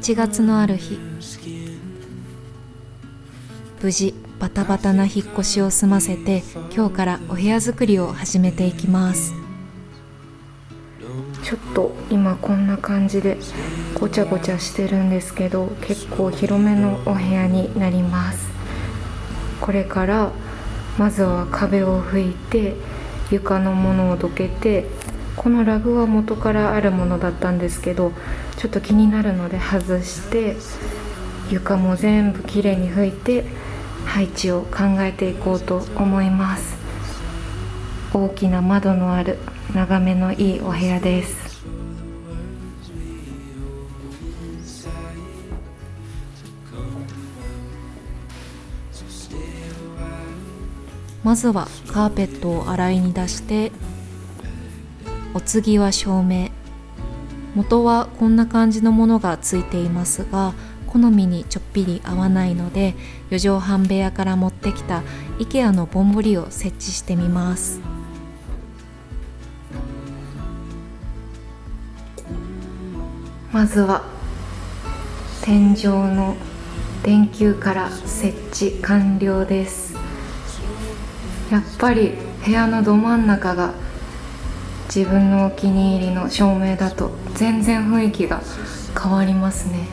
1月のある日、無事バタバタな引っ越しを済ませて、今日からお部屋作りを始めていきます。ちょっと今こんな感じでごちゃごちゃしてるんですけど、結構広めのお部屋になります。これからまずは壁を拭いて、床のものをどけて、このラグは元からあるものだったんですけど、ちょっと気になるので外して、床も全部きれいに拭いて配置を考えていこうと思います。大きな窓のある眺めのいいお部屋です。まずはカーペットを洗いに出して、お次は照明。元はこんな感じのものがついていますが、好みにちょっぴり合わないので、4畳半部屋から持ってきた IKEA のぼんぼりを設置してみます。まずは天井の電球から設置完了です。やっぱり部屋のど真ん中が自分のお気に入りの照明だと全然雰囲気が変わりますね。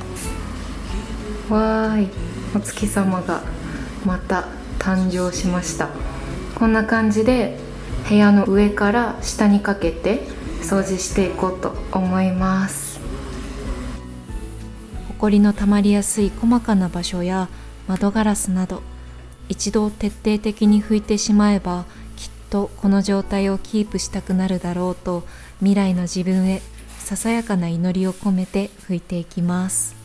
わーい、お月様がまた誕生しました。こんな感じで部屋の上から下にかけて掃除していこうと思います。ほこりのたまりやすい細かな場所や窓ガラスなど、一度徹底的に拭いてしまえば、きっとこの状態をキープしたくなるだろうと、未来の自分へささやかな祈りを込めて拭いていきます。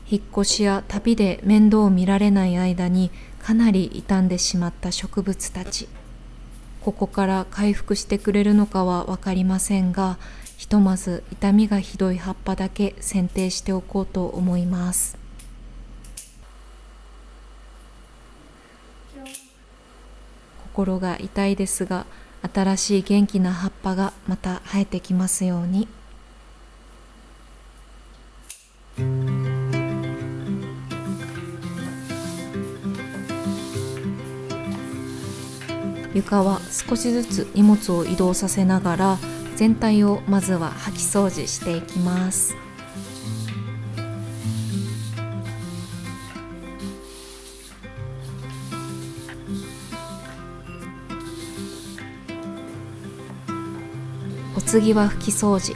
引っ越しや旅で面倒を見られない間にかなり傷んでしまった植物たち。ここから回復してくれるのかは分かりませんが、ひとまず傷みがひどい葉っぱだけ剪定しておこうと思います。心が痛いですが、新しい元気な葉っぱがまた生えてきますように。床は少しずつ荷物を移動させながら、全体をまずは掃き掃除していきます。お次は拭き掃除。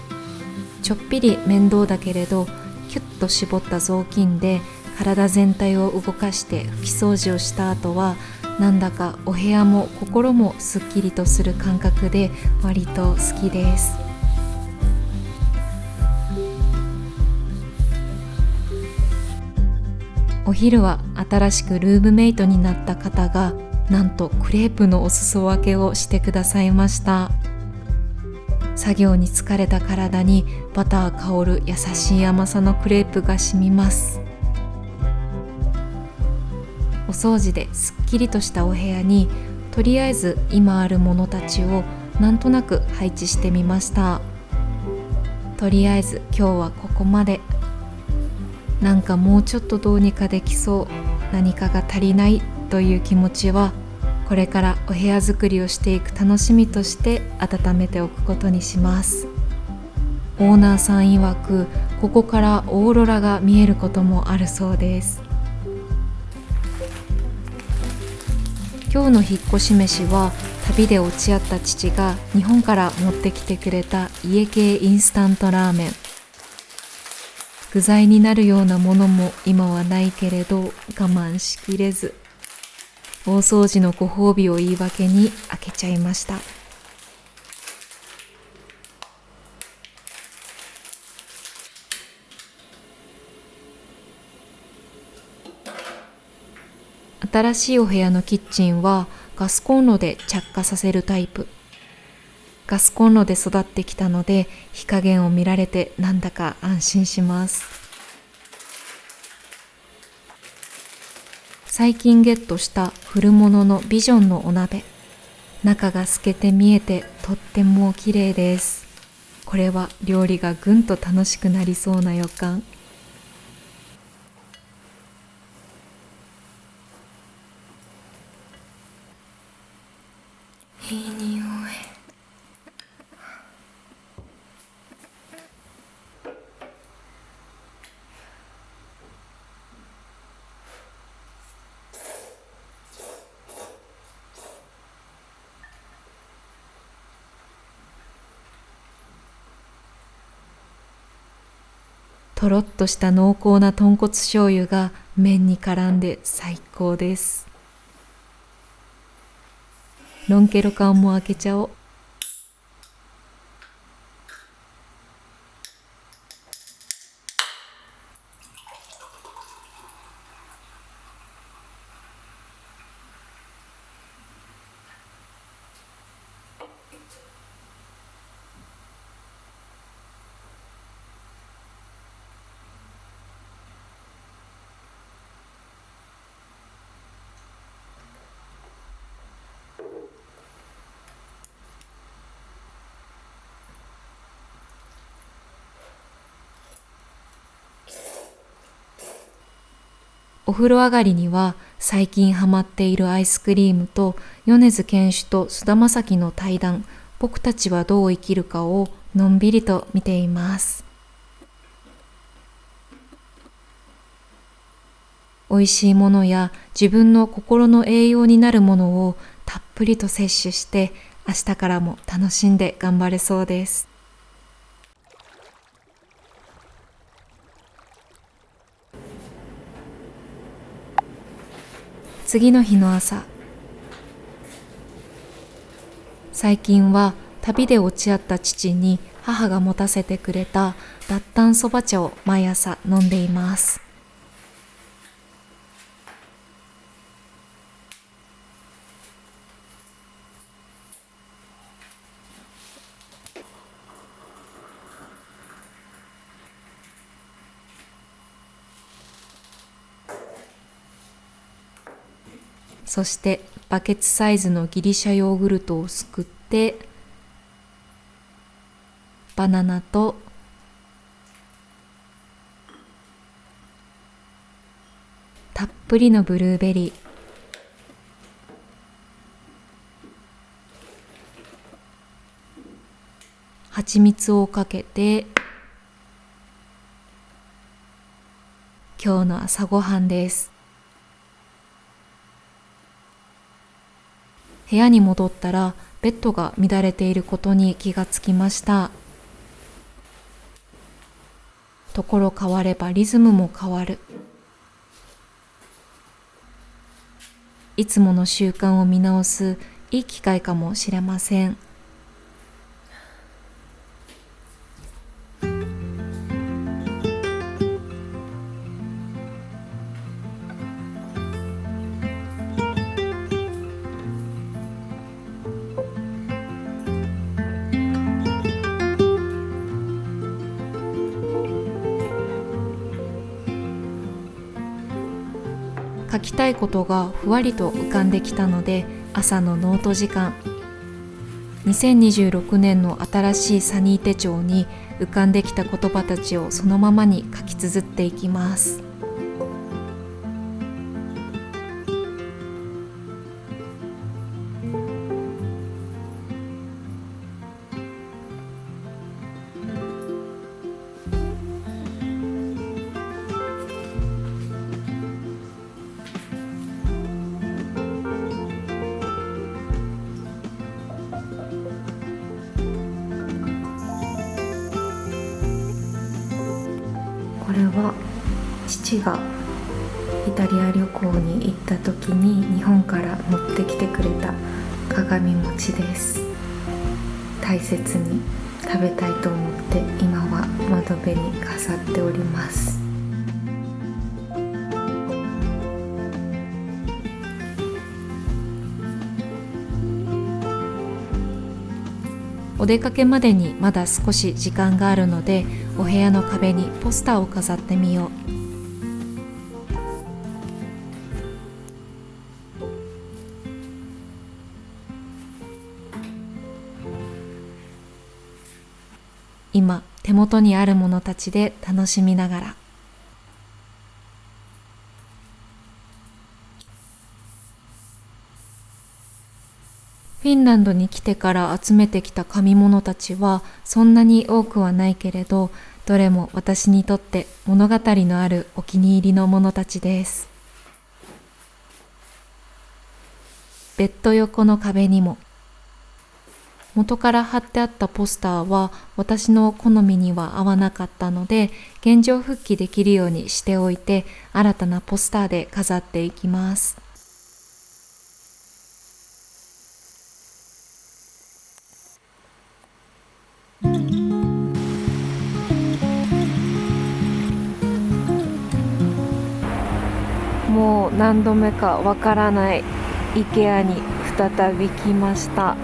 ちょっぴり面倒だけれど、キュッと絞った雑巾で体全体を動かして拭き掃除をした後は、なんだかお部屋も心もすっきりとする感覚で割と好きです。お昼は新しくルームメイトになった方が、なんとクレープのお裾分けをしてくださいました。作業に疲れた体にバター香る優しい甘さのクレープが染みます。お掃除ですっきりとしたお部屋に、とりあえず今あるものたちをなんとなく配置してみました。とりあえず今日はここまで。なんかもうちょっとどうにかできそう、何かが足りないという気持ちは、これからお部屋作りをしていく楽しみとして温めておくことにします。オーナーさん曰く、ここからオーロラが見えることもあるそうです。今日の引っ越し飯は、旅で落ち合った父が日本から持ってきてくれた家系インスタントラーメン。具材になるようなものも今はないけれど、我慢しきれず、大掃除のご褒美を言い訳に開けちゃいました。新しいお部屋のキッチンはガスコンロで着火させるタイプ。ガスコンロで育ってきたので、火加減を見られてなんだか安心します。最近ゲットした古物のビジョンのお鍋。中が透けて見えてとっても綺麗です。これは料理がぐんと楽しくなりそうな予感。いい匂い。とろっとした濃厚な豚骨醤油が麺に絡んで最高です。ロンケロ缶も開けちゃおう。お風呂上がりには最近ハマっているアイスクリームと米津玄師と菅田将暉の対談、僕たちはどう生きるかをのんびりと見ています。美味しいものや自分の心の栄養になるものをたっぷりと摂取して明日からも楽しんで頑張れそうです。次の日の朝、最近は旅で落ち合った父に母が持たせてくれた脱炭そば茶を毎朝飲んでいます。そしてバケツサイズのギリシャヨーグルトをすくって、バナナとたっぷりのブルーベリー、蜂蜜をかけて今日の朝ごはんです。部屋に戻ったらベッドが乱れていることに気がつきました。ところ変わればリズムも変わる。いつもの習慣を見直すいい機会かもしれません。書きたいことがふわりと浮かんできたので、朝のノート時間、2026年の新しいサニー手帳に浮かんできた言葉たちをそのままに書き綴っていきます。これは父がイタリア旅行に行った時に日本から持ってきてくれた鏡餅です。大切に食べたいと思って今は窓辺に飾っております。お出かけまでにまだ少し時間があるので、お部屋の壁にポスターを飾ってみよう。今手元にあるものたちで楽しみながら。フィンランドに来てから集めてきた紙物たちはそんなに多くはないけれど、どれも私にとって物語のあるお気に入りのものたちです。ベッド横の壁にも。元から貼ってあったポスターは私の好みには合わなかったので、現状復帰できるようにしておいて、新たなポスターで飾っていきます。もう何度目かわからない IKEA に再び来ました。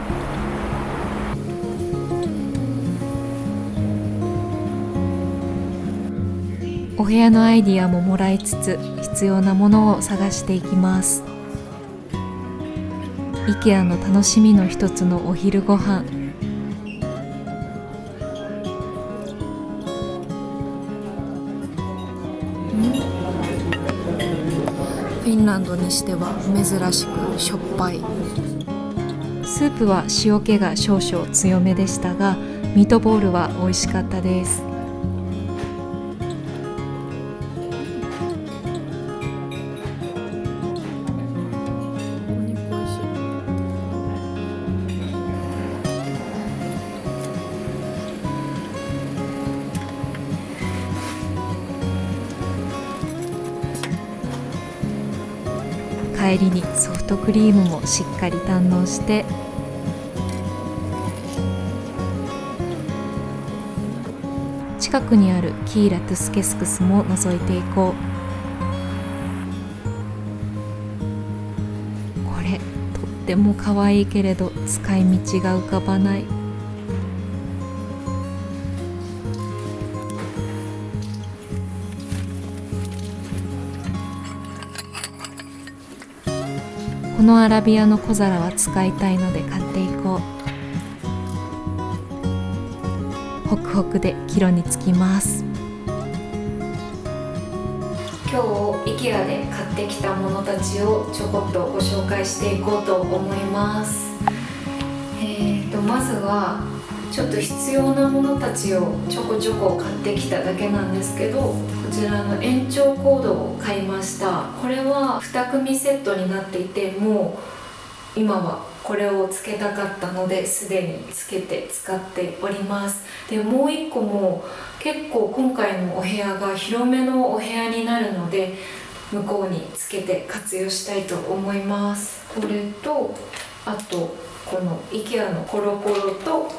お部屋のアイディアももらいつつ、必要なものを探していきます。 IKEA の楽しみの一つのお昼ご飯。フィンランドにしては珍しくしょっぱい。スープは塩気が少々強めでしたが、ミートボールは美味しかったです。帰りにソフトクリームもしっかり堪能して、近くにあるキーラ・トゥスケスクスも覗いていこう。これとっても可愛いけれど使い道が浮かばない。このアラビアの小皿は使いたいので買っていこう。ホクホクで帰路に着きます。今日 IKEA で買ってきたものたちをちょこっとご紹介していこうと思います。まずはちょっと必要なものたちをちょこちょこ買ってきただけなんですけど、こちらの延長コードを買いました。これは2組セットになっていて、もう今はこれをつけたかったのですでにつけて使っております。でもう1個も結構今回のお部屋が広めのお部屋になるので、向こうにつけて活用したいと思います。これとあとこの IKEA のコロコロと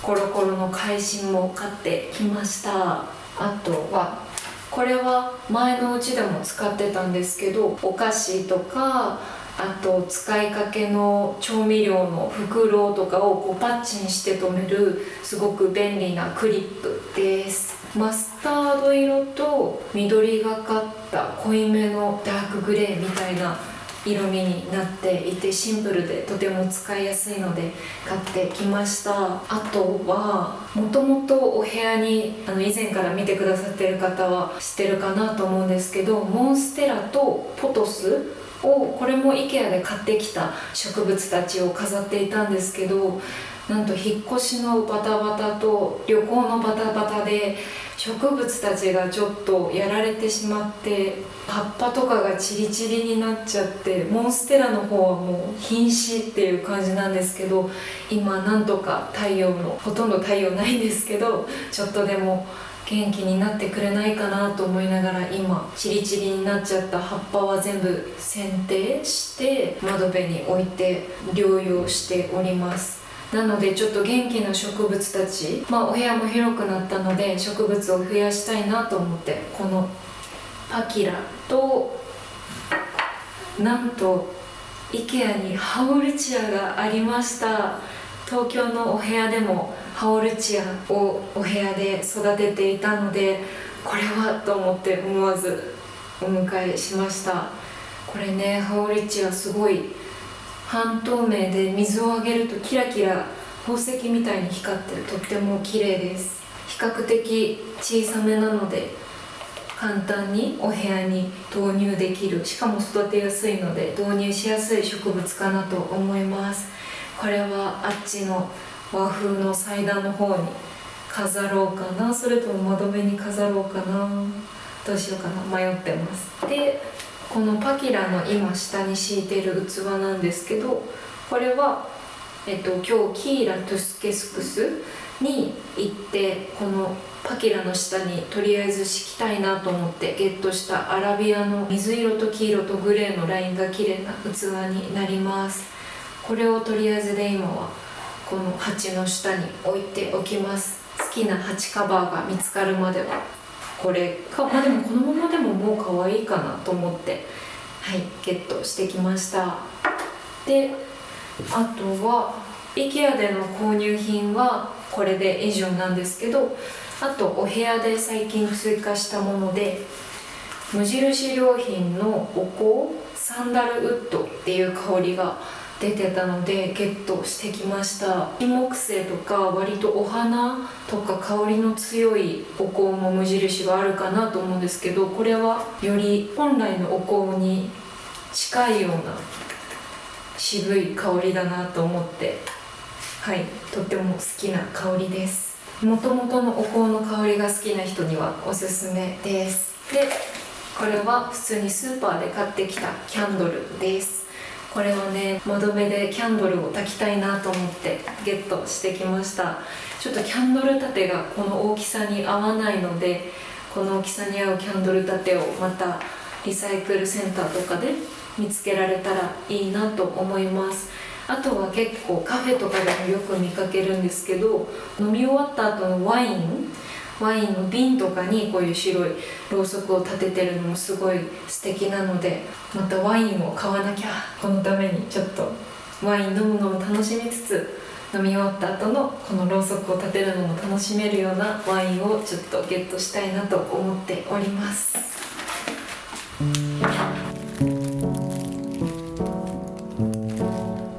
コロコロの返しも買ってきました。あとはこれは前のうちでも使ってたんですけど、お菓子とかあと使いかけの調味料の袋とかをこうパッチンして留めるすごく便利なクリップです。マスタード色と緑がかった濃いめのダークグレーみたいな色味になっていて、シンプルでとても使いやすいので買ってきました。あとはもともとお部屋に以前から見てくださってる方は知ってるかなと思うんですけど、モンステラとポトスを、これも IKEA で買ってきた植物たちを飾っていたんですけど、なんと引っ越しのバタバタと旅行のバタバタで植物たちがちょっとやられてしまって、葉っぱとかがチリチリになっちゃって、モンステラの方はもう瀕死っていう感じなんですけど、今なんとかほとんど太陽ないんですけど、ちょっとでも元気になってくれないかなと思いながら、今チリチリになっちゃった葉っぱは全部剪定して窓辺に置いて療養しております。なのでちょっと元気な植物たち、お部屋も広くなったので植物を増やしたいなと思って、このパキラと、なんと IKEA にハオルチアがありました。東京のお部屋でもハオルチアをお部屋で育てていたので、これはと思って思わずお迎えしました。これね、ハオルチアすごい半透明で水をあげるとキラキラ宝石みたいに光ってとっても綺麗です。比較的小さめなので簡単にお部屋に導入できる、しかも育てやすいので導入しやすい植物かなと思います。これはあっちの和風の祭壇の方に飾ろうかな、それとも窓辺に飾ろうかな、どうしようかな迷ってます。でこのパキラの今下に敷いてる器なんですけど、これは、今日キーラ・トゥスケスクスに行ってこのパキラの下にとりあえず敷きたいなと思ってゲットしたアラビアの水色と黄色とグレーのラインが綺麗な器になります。これをとりあえずで今はこの鉢の下に置いておきます。好きな鉢カバーが見つかるまではこれか、でもこのままでももう可愛いかなと思ってゲットしてきました。であとは IKEA での購入品はこれで以上なんですけど、あとお部屋で最近追加したもので無印良品のお香サンダルウッドっていう香りが出てたのでゲットしてきました。金木犀とか割とお花とか香りの強いお香も無印があるかなと思うんですけど、これはより本来のお香に近いような渋い香りだなと思ってとっても好きな香りです。もともとのお香の香りが好きな人にはおすすめです。でこれは普通にスーパーで買ってきたキャンドルです。これはね窓辺でキャンドルを焚きたいなと思ってゲットしてきました。ちょっとキャンドル立てがこの大きさに合わないので、この大きさに合うキャンドル立てをまたリサイクルセンターとかで見つけられたらいいなと思います。あとは結構カフェとかでもよく見かけるんですけど、飲み終わった後のワインの瓶とかにこういう白いろうそくを立ててるのもすごい素敵なので、またワインを買わなきゃ。このためにちょっとワイン飲むのも楽しみつつ、飲み終わった後のこのろうそくを立てるのも楽しめるようなワインをちょっとゲットしたいなと思っております。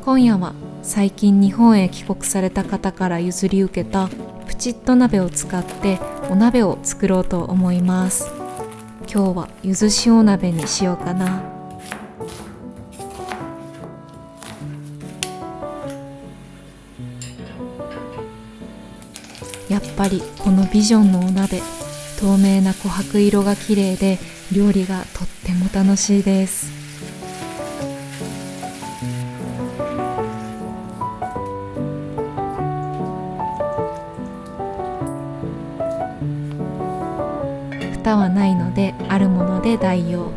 今夜は最近日本へ帰国された方から譲り受けたプチッと鍋を使ってお鍋を作ろうと思います。今日はゆず塩鍋にしようかな。やっぱりこのビジョンのお鍋、透明な琥珀色が綺麗で料理がとっても楽しいです。蓋はないのであるもので代用。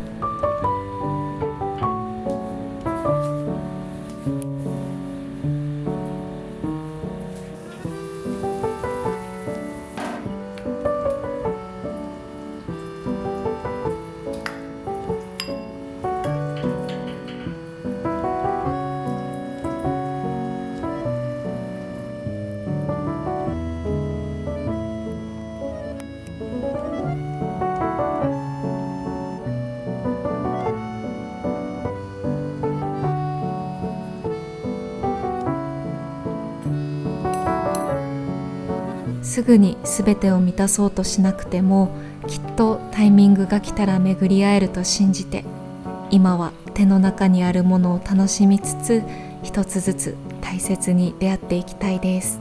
すぐに全てを満たそうとしなくても、きっとタイミングが来たら巡り会えると信じて、今は手の中にあるものを楽しみつつ、一つずつ大切に出会っていきたいです。